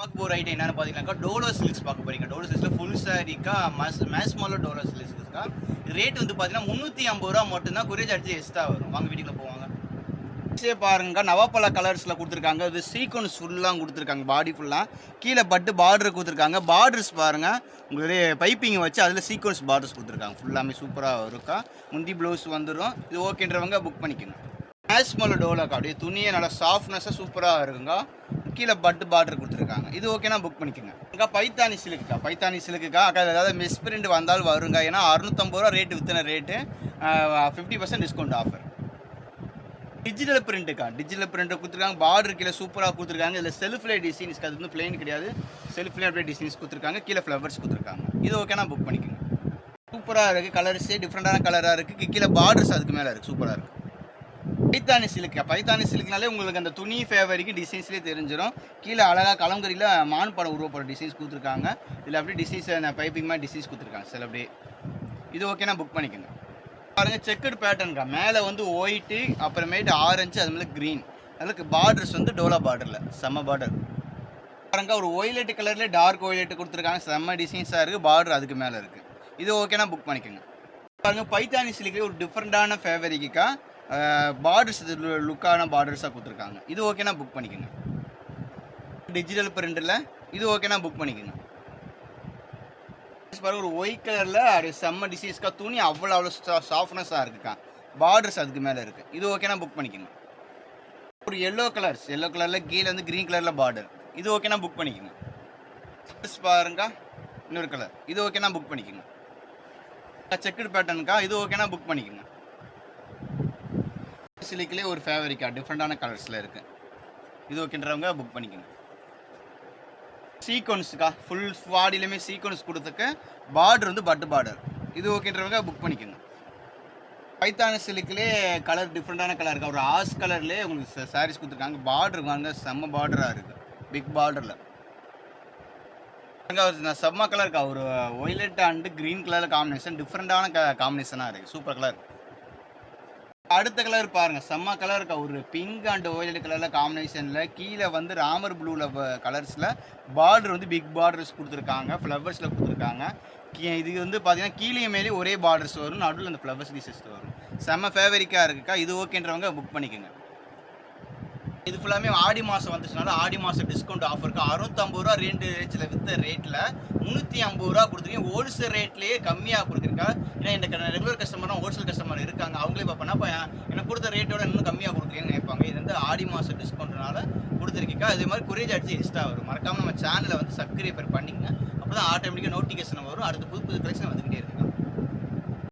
பார்க்க போகிற ஐட்டம் என்னென்னு பார்த்தீங்கன்னாக்கா டோலோ சில்க்ஸ் பார்க்க போகிறீங்க. டோலோ சில்க்ஸில் ஃபுல் சாரிக்கா மேஸ் மாலோ டோலோ சில்க்ஸ்க்கா ரேட் வந்து பார்த்தீங்கன்னா ₹350 மட்டும்தான். கொரியர் சார்ஜ் எக்ஸ்ட்ரா வரும். வாங்க வீட்டுக்குள்ள போவாங்க. பாருங்க நவாப்பழ கலர்ஸில் கொடுத்துருக்காங்க. இது சீக்வன்ஸ் ஃபுல்லாக கொடுத்துருக்காங்க. பாடி ஃபுல்லாக கீழே பட்டு பார்டர் கொடுத்துருக்காங்க. பார்டர்ஸ் பாருங்கள் உங்களுக்கு பைப்பிங் வச்சு அதில் சீக்வன்ஸ் பார்டர்ஸ் கொடுத்துருக்காங்க. ஃபுல்லாமே சூப்பராக இருக்கா. முந்தி ப்ளவுஸ் வந்துடும். இது ஓகேன்றவங்க புக் பண்ணிக்கோங்க. மேஸ் மாலோ டோலோக்கா அப்படியே துணியை நல்லா சாஃப்ட்னஸாக சூப்பராக இருக்குங்க. கீழே பட்டு பார்டர் கொடுத்துருக்காங்க. இது ஓகேனா புக் பண்ணிக்கோங்க. அக்கா பைத்தானி சிலுக்குக்கா. பைத்தானி சிலுக்குக்கா அக்கா ஏதாவது மிஸ் பிரிண்ட் வந்தாலும் வருங்க. ஏன்னா ₹650 ரேட்டு வித்தின ரேட்டு 50% டிஸ்கவுண்ட் ஆஃபர். டிஜிட்டல் பிரிண்ட்டுக்கா. டிஜிட்டல் பிரிண்ட் கொடுத்துருக்காங்க. பார்டர் கீழே சூப்பராக கொடுத்துருக்காங்க. இதில் செல்ஃப்லே டிசைன்ஸ் அது வந்து பிளெயின் கிடையாது. செல்ஃப்லே அப்படியே டிசைன்ஸ் கொடுத்துருக்காங்க. கீழே ஃப்ளவர்ஸ் கொடுத்துருக்காங்க. இது ஓகேனா புக் பண்ணிக்கோங்க. சூப்பராக இருக்குது. கலர்ஸே டிஃப்ரெண்டான கலராக இருக்குது. கீழே பார்டர்ஸ் அதுக்கு மேலே இருக்குது. சூப்பராக இருக்குது. பைத்தானி சில்க். பைத்தானி சில்க்னாலே உங்களுக்கு அந்த துணி ஃபேவரிக்கு டிசைன்ஸ்லேயே தெரிஞ்சிடும். கீழே அழகாக கலங்கரியில் மான் படம் உருவப்பட டிசைன்ஸ் கொடுத்துருக்காங்க. இதில் அப்படியே டிசைன்ஸ் பைப்பிங் மாதிரி டிசைன்ஸ் கொடுத்துருக்காங்க. சில அப்படியே இது ஓகேனா புக் பண்ணிக்கோங்க. பாருங்கள் செக்குடு பேட்டர்னுக்கா. மேலே வந்து ஒயிட்டு அப்புறமேட்டு ஆரஞ்சு அது மேலே க்ரீன். அதுக்கு பார்டர்ஸ் வந்து டோலா பார்டரில் செம்ம பார்டர் பாருங்க. ஒரு ஒய்லெட் கலர்லேயே டார்க் ஒய்லெட் கொடுத்துருக்காங்க. செம்ம டிசைன்ஸாக இருக்குது. பார்டர் அதுக்கு மேலே இருக்குது. இது ஓகேனா புக் பண்ணிக்கோங்க. பாருங்கள் பைத்தானி சில்க்லேயே ஒரு டிஃப்ரெண்ட்டான ஃபேவரிக்கா பார்டர்ஸ் லுக்கான பார்டர்ஸாக கொடுத்துருக்காங்க. இது ஓகேனா புக் பண்ணிக்கோங்க. டிஜிட்டல் பிரிண்டில் இது ஓகேனா புக் பண்ணிக்கோங்க. பாருங்க ஒரு ஒயிட் கலரில் அது செம்ம டிசைன்ஸ்க்கா. துணி அவ்வளோ சாஃப்ட்னஸாக இருக்குக்கா. பார்டர்ஸ் அதுக்கு மேலே இருக்குது. இது ஓகேனா புக் பண்ணிக்கோங்க. ஒரு எல்லோ கலரில் கீழே வந்து க்ரீன் கலரில் பார்டர். இது ஓகேனா புக் பண்ணிக்கோங்க. பாருங்க இன்னொரு கலர். இது ஓகேனா புக் பண்ணிக்கோங்க. செக்குடு பேட்டர்னுக்கா. இது ஓகேனா புக் பண்ணிக்கோங்க. சில்க்லேயே ஒரு ஃபேவரிக்கா டிஃப்ரெண்டான கலர்ஸில் இருக்குது. இது ஓகேன்றவங்க புக் பண்ணிக்கோங்க. சீக்வன்ஸுக்கா ஃபுல் பாடியிலுமே சீக்வன்ஸ் கொடுத்துக்க. பார்டர் வந்து பட்டு பார்டர். இது ஓகேன்றவங்க புக் பண்ணிக்கோங்க. பைத்தானி சில்க்லேயே கலர் டிஃப்ரெண்டான கலர் இருக்கா. ஒரு ஆஸ் கலர்லேயே உங்களுக்கு சாரீஸ் கொடுத்துருக்காங்க. பார்டர் வாங்க செம்ம பார்டராக இருக்குது. பிக் பார்டரில் செம்ம கலர் இருக்கா. ஒரு ஒய்லெட் அண்டு க்ரீன் கலரில் காம்பினேஷன் டிஃப்ரெண்டான காம்பினேஷனாக இருக்குது. Super colour. அடுத்த கலர் பாருங்கள் செம்ம கலர் இருக்கா. ஒரு பிங்க் அண்ட் ஒய்லெட் கலரில் காம்பினேஷனில் கீழே வந்து ராமர் ப்ளூவில் கலர்ஸில் பார்டர் வந்து பிக் பார்டர்ஸ் கொடுத்துருக்காங்க. ஃப்ளவர்ஸில் கொடுத்துருக்காங்க. இது வந்து பார்த்தீங்கன்னா கீழே மேலே ஒரே பார்டர்ஸ் வரும். நடுவில் அந்த ஃப்ளவர்ஸ் டிசைன்ஸ் வரும். செம்ம ஃபேவரிக்காக இருக்குக்கா. இது ஓகேன்றவங்க புக் பண்ணிக்கோங்க. இது ஃபுல்லாமே ஆடி மாதம் வந்துச்சுனால ஆடி மாதம் டிஸ்கவுண்ட் ஆஃபருக்கு ₹650 ரெண்டு ரேஞ்சில் வித்த ரேட்டில் ₹350 கொடுத்துருக்கீங்க. ஹோல்சேல் ரேட்லேயே கம்மியாக கொடுக்குறீங்க. ஏன்னா எனக்கு ரெகுலர் கஸ்டமரும் ஹோல்சேல் கஸ்டமர் இருக்காங்க. அவங்களே பார்ப்பேன்னா இப்போ எனக்கு கொடுத்த ரேட்டோட இன்னும் கம்மியாக கொடுக்குறீங்கன்னு நினைப்பாங்க. இது வந்து ஆடி மாதம் டிஸ்கவுண்ட்னால கொடுத்துருக்கீங்க. அதே மாதிரி கொரியர் சார்ஜ் எக்ஸ்ட்ரா வரும். மறக்காமல் நம்ம சேனலை வந்து சப்ஸ்கிரைப் பண்ணிக்கங்க. அப்போ தான் ஆட்டோமேட்டிக்காக நோட்டிஃபிகேஷன் வரும். அடுத்து புது கலெக்ஷன் வந்துக்கிட்டே இருக்குங்க.